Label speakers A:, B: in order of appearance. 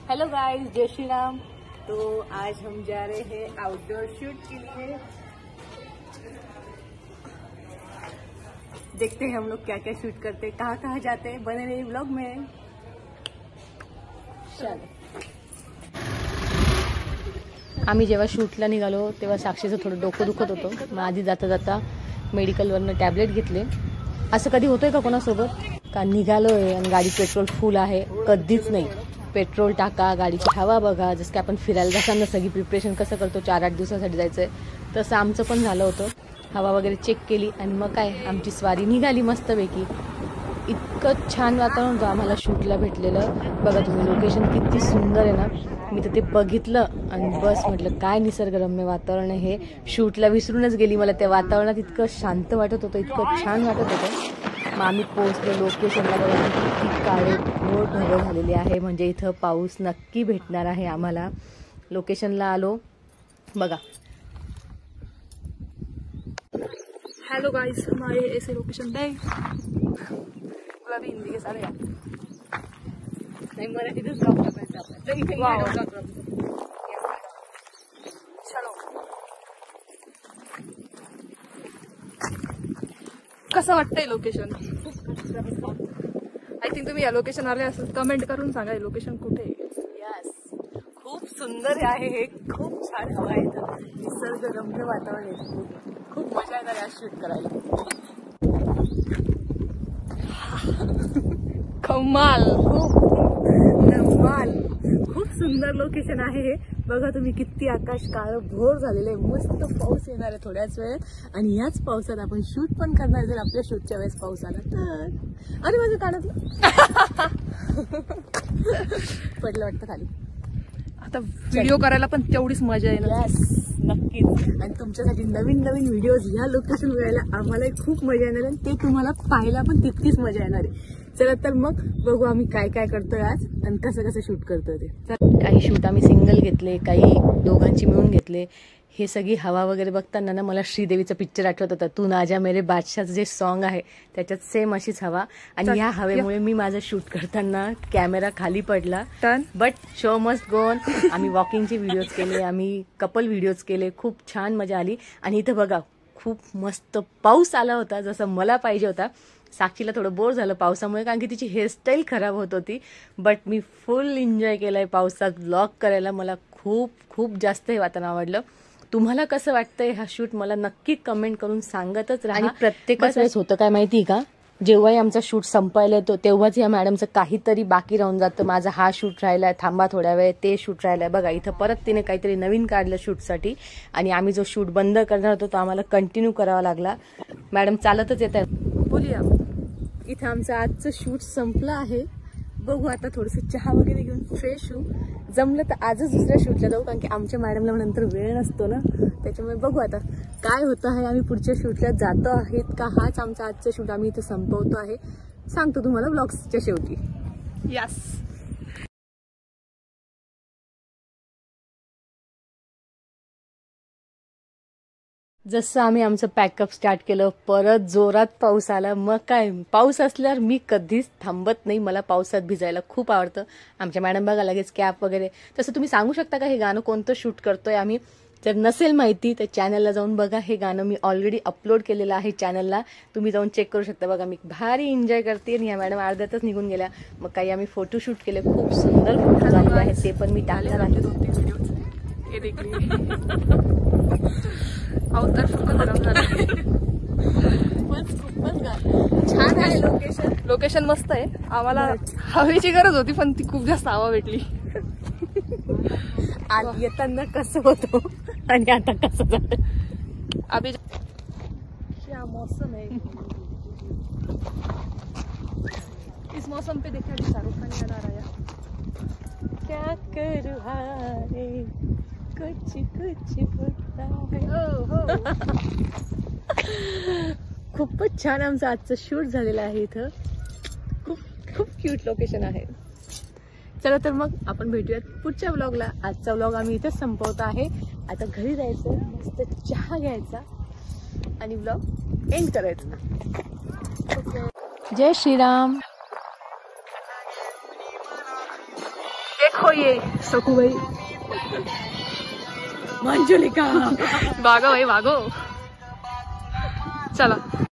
A: Hello guys, जय श्री राम। तो आज हम जा रहे हैं आउटडोर शूट के लिए। देखते हैं हम लोग क्या क्या शूट करते हैं, कहाँ कहाँ जाते हैं, बने रहिए व्लॉग में। चलो, आम्ही जेव्हा शूटला निघालो तेव्हा साक्षीचं थोडं डोकं दुखत होतं। मग आधी जाता जाता मेडिकलवरनं टॅबलेट घेतले। असं कधी होतंय का कोणासोबत का निघालोय आणि गाडी पेट्रोल फुल आहे? कधीच नाही। पेट्रोल टाका, गाडीची हवा बघा। जसं की आपण फिरायला जाताना सगळी प्रिपरेशन कसं करतो, 4-8 दिवसासाठी जायचंय, तसं आमचं पण झालं होतं। हवा वगैरे चेक केली आणि मग काय आमची स्वारी निघाली मस्तपैकी। इतकं छान वातावरण होतं आम्हाला शूटला भेटलेलं। बघा तुम्ही, लोकेशन किती सुंदर आहे ना। मी तर ते बघितलं आणि बस म्हटलं काय निसर्गरम्य वातावरण आहे हे। शूटला विसरूनच गेली, मला त्या वातावरणात इतकं शांत वाटत होतं, इतकं छान वाटत होतं। मग आम्ही पोहोचलो लोकेशनला। किती काळे घोर ढग झालेले आहे, म्हणजे इथं पाऊस नक्की भेटणार आहे आम्हाला। लोकेशनला आलो बघा।
B: हेलो गाइस, हमारे ऐसे लोकेशन पे पूरा भी हिंदी के सारे
A: नाही, मराठीतच ब्लॉग टाकायचा आपल्याला।
B: चलो, कसं वाटतंय लोकेशन? आय थिंक तुम्ही या लोकेशन आले असेल, कमेंट करून सांगा हे लोकेशन कुठे आहे।
A: यस, खूप सुंदर आहे हे, खूप छान हवा आहे, निसर्गरम्य वातावरण आहे। खूप मजा येणार आहे शूट करायला।
B: कमाल,
A: कमाल, खूप सुंदर लोकेशन आहे हे। बघा तुम्ही, किती आकाश काळं भोर झालेलं आहे। मस्त पाऊस येणार आहे थोड्याच वेळेत आणि याच पावसात आपण शूट पण करणार। जर आपल्या शूटच्या वेळेस पाऊस आला तर, अरे माझं कानातलं पडलं वाटतं खाली।
B: आता व्हिडिओ करायला पण तेवढीच मजा येणार।
A: यस, नक्कीच। आणि तुमच्यासाठी नवीन नवीन व्हिडिओज ह्या लोकेशन बघायला आम्हालाही खूप मजा येणार आहे, ते तुम्हाला पाहायला पण तितकीच मजा येणार आहे। चला तर मग बघू आम्ही काय काय करतोय आज आणि कसं कसं शूट करतोय ते। काही शूट आम्ही सिंगल घेतले, काही दोघांची मिळून घेतले। हे सगळी हवा वगैरे बघताना ना मला श्रीदेवीचा पिक्चर आठवत होता, तू ना जा मेरे बादशाहचं जे सॉन्ग आहे त्याच्यात सेम अशीच हवा। आणि ह्या हवेमुळे मी माझं शूट करताना कॅमेरा खाली पडला, but show must go on. आम्ही वॉकिंगचे व्हिडिओज केले, आम्ही कपल व्हिडिओज केले, खूप छान मजा आली। आणि इथं बघा खूप मस्त पाऊस आला होता, जसं मला पाहिजे होता। साक्षीला थोडं बोर झालं पावसामुळे, कारण की तिची हेअरस्टाईल खराब होत होती, बट मी फुल एन्जॉय केलाय पावसात व्लॉग करायला। मला खूप खूप जास्त हे वातावरण आवडलं। तुम्हाला कसं वाटतंय हा शूट मला नक्की कमेंट करून सांगतच राहा। आणि प्रत्येकाच वेळेस होतं काय माहिती का, जेव्हाही आमचा शूट संपायला येतो तेव्हाच या मॅडमचं काहीतरी बाकी राहून जातं। माझा हा शूट राहिलाय, थांबा थोड्या वेळ, ते शूट राहिलाय। बघा इथं परत तिने काहीतरी नवीन काढलं शूटसाठी आणि आम्ही जो शूट बंद करणार होतो तो आम्हाला कंटिन्यू करावा लागला। मॅडम चालतच येत आहेत, बोलूया। इथं आमचं आजचं शूट संपलं आहे। बघू आता थोडंसं चहा वगैरे घेऊन फ्रेश होऊ। जमलं तर आजच दुसऱ्या शूटला जाऊ, कारण की आमच्या मॅडमला नंतर वेळ नसतो ना, त्याच्यामुळे बघू आता काय होतं आहे। आम्ही पुढच्या शूटला जातो आहेत का, हाच आमचा आजचा शूट आम्ही इथं संपवतो आहे, सांगतो तुम्हाला ब्लॉग्सच्या शेवटी।
B: यस,
A: जसं आम्ही आमचं पॅकअप स्टार्ट केलं, परत जोरात पाऊस आला। मग काय, पाऊस असल्यावर मी कधीच थांबत नाही, मला पावसात भिजायला खूप आवडतं। आमच्या मॅडम बघा लगेच कॅप वगैरे। तसं तुम्ही सांगू शकता का हे गाणं कोणतं शूट करतोय आम्ही? जर नसेल माहिती तर चॅनलला जाऊन बघा, हे गाणं मी ऑलरेडी अपलोड केलेलं आहे चॅनलला, तुम्ही जाऊन चेक करू शकता। बघा मी भारी एन्जॉय करते आणि ह्या मॅडम अर्ध्यातच निघून गेल्या। मग काही आम्ही फोटोशूट केले, खूप सुंदर फोटो झालेले आहेत, ते पण मी टाकणार आहे।
B: 2-3 व्हिडिओ हे देखील अवतार
A: छान आहे लोकेशन,
B: लोकेशन मस्त आहे। आम्हाला हवेची गरज होती पण ती खूप जास्त हवा भेटली।
A: येताना कसं होतं आणि आता कसं झालं।
B: अभी क्या मौसम है, इस मौसम पे देखिए अभी शाहरुख खान याद आ रहा है।
A: क्या करूँ हारे कुछ कुछ होता है। खूपच छान आमचं आजचं शूट झालेलं आहे इथं, खूप खूप क्यूट लोकेशन आहे। चला तर मग आपण भेटूयात पुढच्या व्लॉगला। आजचा व्लॉग आम्ही इथेच संपवतो आहे। आता घरी जायचं, मस्त चहा घ्यायचा आणि व्लॉग एंड करायचा। जय श्रीराम।
B: देखो ये सकू भाई,
A: मंजुलिका
B: भागो भाई भागो, चलो।